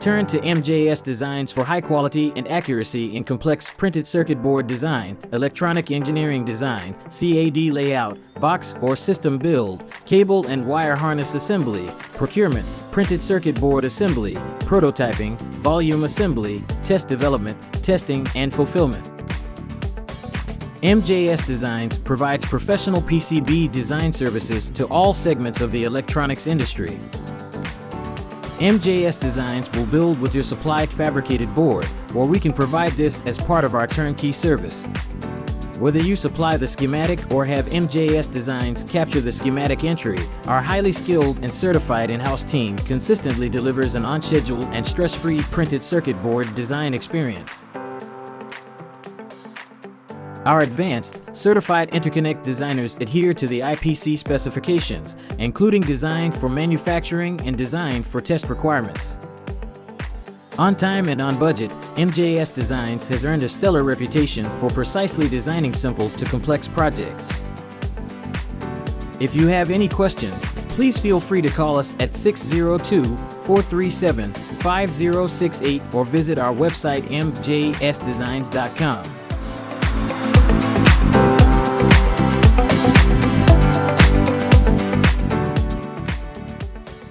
Turn to MJS Designs for high quality and accuracy in complex printed circuit board design, electronic engineering design, CAD layout, box or system build, cable and wire harness assembly, procurement, printed circuit board assembly, prototyping, volume assembly, test development, testing, and fulfillment. MJS Designs provides professional PCB design services to all segments of the electronics industry. MJS Designs will build with your supplied fabricated board, or we can provide this as part of our turnkey service. Whether you supply the schematic or have MJS Designs capture the schematic entry, our highly skilled and certified in-house team consistently delivers an on-schedule and stress-free printed circuit board design experience. Our advanced, certified interconnect designers adhere to the IPC specifications, including design for manufacturing and design for test requirements. On time and on budget, MJS Designs has earned a stellar reputation for precisely designing simple to complex projects. If you have any questions, please feel free to call us at 602-437-5068 or visit our website mjsdesigns.com.